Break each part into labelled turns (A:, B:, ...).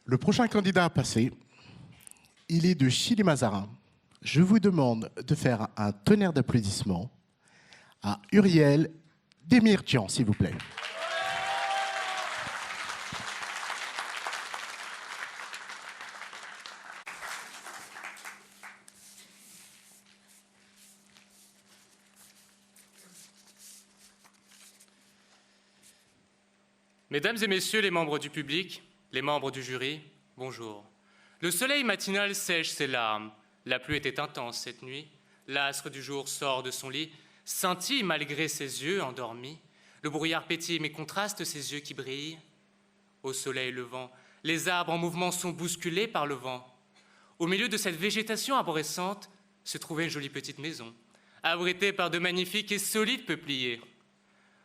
A: Le prochain candidat à passer, il est de Chili-Mazarin. Je vous demande de faire un tonnerre d'applaudissements à Uriel Demirjian, s'il vous plaît.
B: Mesdames et messieurs les membres du public, les membres du jury, bonjour. Le soleil matinal sèche ses larmes. La pluie était intense cette nuit. L'astre du jour sort de son lit, scintille malgré ses yeux endormis. Le brouillard pétille mais contraste ses yeux qui brillent. Au soleil levant, les arbres en mouvement sont bousculés par le vent. Au milieu de cette végétation arborescente se trouvait une jolie petite maison, abritée par de magnifiques et solides peupliers.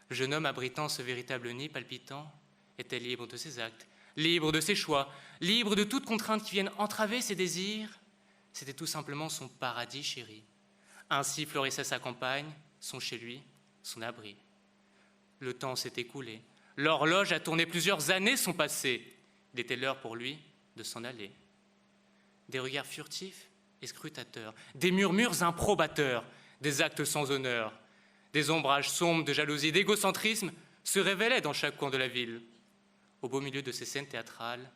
B: Le jeune homme abritant ce véritable nid palpitant était libre de ses actes, libre de ses choix, libre de toute contrainte qui vienne entraver ses désirs. C'était tout simplement son paradis chéri. Ainsi florissait sa campagne, son chez lui, son abri. Le temps s'est écoulé. L'horloge a tourné, plusieurs années sont passées. Il était l'heure pour lui de s'en aller. Des regards furtifs et scrutateurs, des murmures improbateurs, des actes sans honneur, des ombrages sombres de jalousie, d'égocentrisme se révélaient dans chaque coin de la ville. Au beau milieu de ces scènes théâtrales,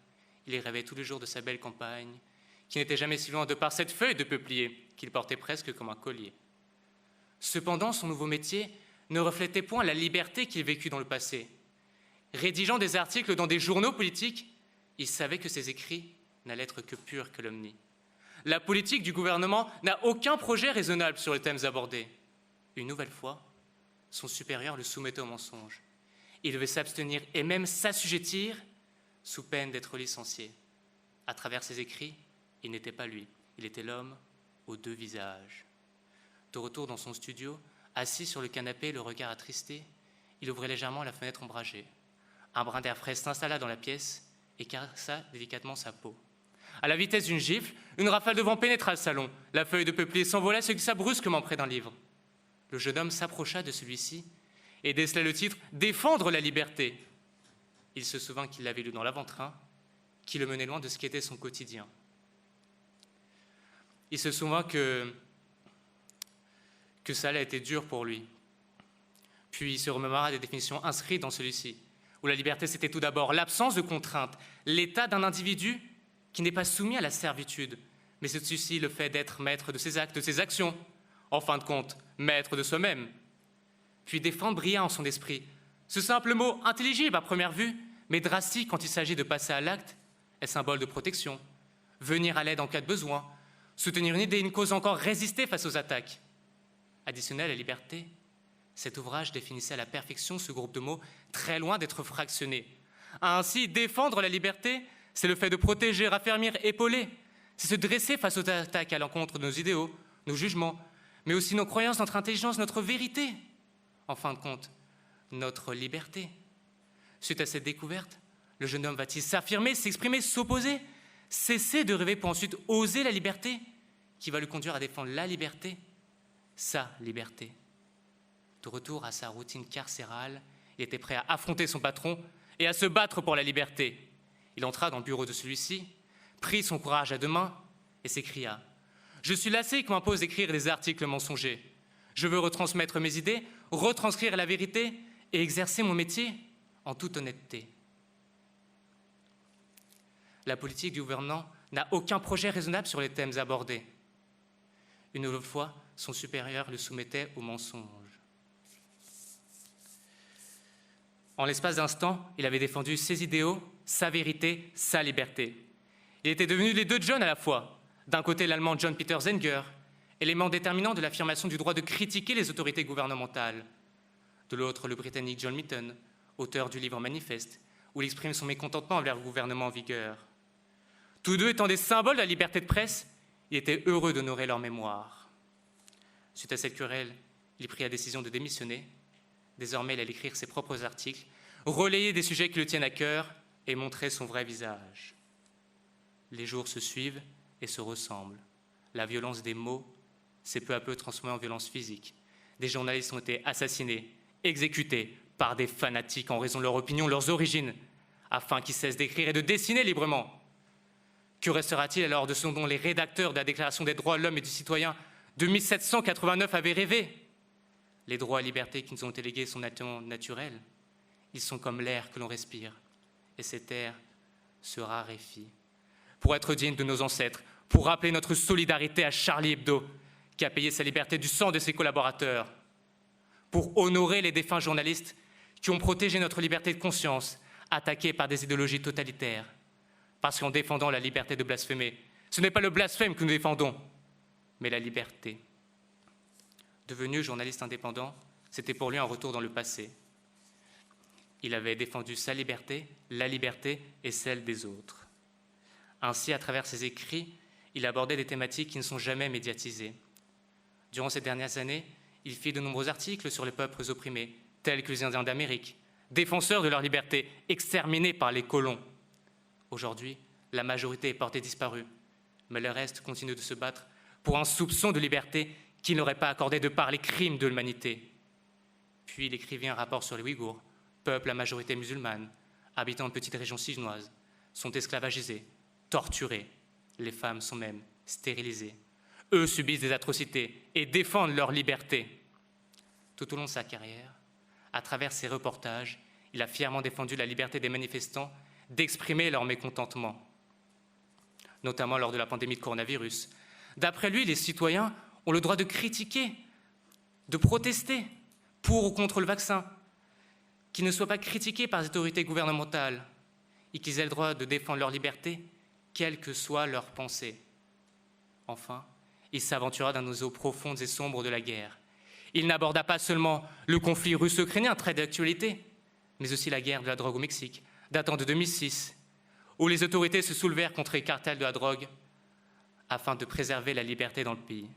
B: il rêvait tous les jours de sa belle campagne, qui n'était jamais si loin de par cette feuille de peuplier qu'il portait presque comme un collier. Cependant, son nouveau métier ne reflétait point la liberté qu'il vécut dans le passé. Rédigeant des articles dans des journaux politiques, il savait que ses écrits n'allaient être que pure calomnie. La politique du gouvernement n'a aucun projet raisonnable sur les thèmes abordés. Une nouvelle fois, son supérieur le soumettait au mensonge. Il devait s'abstenir et même s'assujettir sous peine d'être licencié. À travers ses écrits, il n'était pas lui, il était l'homme aux deux visages. De retour dans son studio, assis sur le canapé, le regard attristé, il ouvrait légèrement la fenêtre ombragée. Un brin d'air frais s'installa dans la pièce et caressa délicatement sa peau. À la vitesse d'une gifle, une rafale de vent pénétra le salon. La feuille de peuplier s'envola, se glissa brusquement près d'un livre. Le jeune homme s'approcha de celui-ci et décela le titre « Défendre la liberté ». Il se souvint qu'il l'avait lu dans l'avant-train, qui le menait loin de ce qu'était son quotidien. Il se souvint que ça allait être dur pour lui. Puis il se remémora des définitions inscrites dans celui-ci, où la liberté c'était tout d'abord l'absence de contrainte, l'état d'un individu qui n'est pas soumis à la servitude, mais c'est aussi le fait d'être maître de ses actes, de ses actions, en fin de compte, maître de soi-même. Puis défendre brilla en son esprit. Ce simple mot, intelligible à première vue, mais drastique quand il s'agit de passer à l'acte, est symbole de protection. Venir à l'aide en cas de besoin, soutenir une idée, une cause, encore résister face aux attaques. Additionnel à la liberté, cet ouvrage définissait à la perfection ce groupe de mots très loin d'être fractionné. Ainsi, défendre la liberté, c'est le fait de protéger, raffermir, épauler. C'est se dresser face aux attaques à l'encontre de nos idéaux, nos jugements, mais aussi nos croyances, notre intelligence, notre vérité. En fin de compte, notre liberté. Suite à cette découverte, le jeune homme va-t-il s'affirmer, s'exprimer, s'opposer, cesser de rêver pour ensuite oser la liberté, qui va le conduire à défendre la liberté, sa liberté. De retour à sa routine carcérale, il était prêt à affronter son patron et à se battre pour la liberté. Il entra dans le bureau de celui-ci, prit son courage à deux mains et s'écria « Je suis lassé qu'on m'impose d'écrire des articles mensongers. Je veux retransmettre mes idées, retranscrire la vérité et exercer mon métier en toute honnêteté. » La politique du gouvernement n'a aucun projet raisonnable sur les thèmes abordés. Une nouvelle fois, son supérieur le soumettait au mensonge. En l'espace d'instants, il avait défendu ses idéaux, sa vérité, sa liberté. Il était devenu les deux John à la fois. D'un côté, l'Allemand John Peter Zenger, élément déterminant de l'affirmation du droit de critiquer les autorités gouvernementales. De l'autre, le Britannique John Mitton, auteur du livre Manifeste, où il exprime son mécontentement envers le gouvernement en vigueur. Tous deux étant des symboles de la liberté de presse, il était heureux d'honorer leur mémoire. Suite à cette querelle, il prit la décision de démissionner. Désormais, il allait écrire ses propres articles, relayer des sujets qui le tiennent à cœur et montrer son vrai visage. Les jours se suivent et se ressemblent. La violence des mots s'est peu à peu transformée en violence physique. Des journalistes ont été assassinés, exécutés par des fanatiques en raison de leur opinion, leurs origines, afin qu'ils cessent d'écrire et de dessiner librement. Que restera-t-il alors de ce dont les rédacteurs de la Déclaration des droits de l'homme et du citoyen de 1789 avaient rêvé? Les droits et libertés qui nous ont été légués sont naturels. Ils sont comme l'air que l'on respire, et cet air se raréfie. Pour être digne de nos ancêtres, pour rappeler notre solidarité à Charlie Hebdo, qui a payé sa liberté du sang de ses collaborateurs, pour honorer les défunts journalistes qui ont protégé notre liberté de conscience, attaquée par des idéologies totalitaires. Parce qu'en défendant la liberté de blasphémer, ce n'est pas le blasphème que nous défendons, mais la liberté. Devenu journaliste indépendant, c'était pour lui un retour dans le passé. Il avait défendu sa liberté, la liberté et celle des autres. Ainsi, à travers ses écrits, il abordait des thématiques qui ne sont jamais médiatisées. Durant ces dernières années, il fit de nombreux articles sur les peuples opprimés, tels que les Indiens d'Amérique, défenseurs de leur liberté, exterminés par les colons. Aujourd'hui, la majorité est portée disparue, mais le reste continue de se battre pour un soupçon de liberté qu'il n'aurait pas accordé de par les crimes de l'humanité. Puis il écrivit un rapport sur les Ouïghours, peuple à majorité musulmane, habitant une petite région chinoise, sont esclavagisés, torturés. Les femmes sont même stérilisées. Eux subissent des atrocités et défendent leur liberté. Tout au long de sa carrière, à travers ses reportages, il a fièrement défendu la liberté des manifestants d'exprimer leur mécontentement, notamment lors de la pandémie de coronavirus. D'après lui, les citoyens ont le droit de critiquer, de protester pour ou contre le vaccin, qu'ils ne soient pas critiqués par les autorités gouvernementales et qu'ils aient le droit de défendre leur liberté, quelle que soit leur pensée. Enfin, il s'aventura dans nos eaux profondes et sombres de la guerre. Il n'aborda pas seulement le conflit russo-ukrainien, très d'actualité, mais aussi la guerre de la drogue au Mexique, datant de 2006, où les autorités se soulevèrent contre les cartels de la drogue afin de préserver la liberté dans le pays.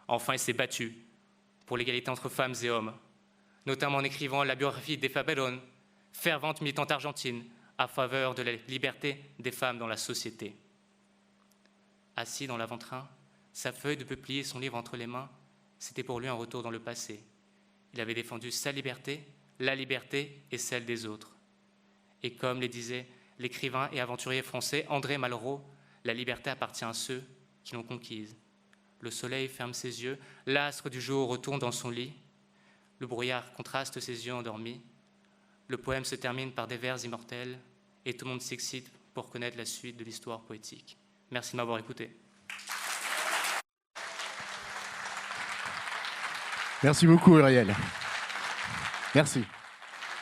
B: Enfin, il s'est battu pour l'égalité entre femmes et hommes, notamment en écrivant la biographie d'Eva Perón, fervente militante argentine à faveur de la liberté des femmes dans la société. Assis dans l'avant-train, sa feuille de peuplier et son livre entre les mains, c'était pour lui un retour dans le passé. Il avait défendu sa liberté, la liberté et celle des autres. Et comme le disait l'écrivain et aventurier français André Malraux, la liberté appartient à ceux qui l'ont conquise. Le soleil ferme ses yeux, l'astre du jour retourne dans son lit, le brouillard contraste ses yeux endormis, le poème se termine par des vers immortels et tout le monde s'excite pour connaître la suite de l'histoire poétique. Merci de m'avoir écouté.
A: Merci beaucoup, Uriel. Merci.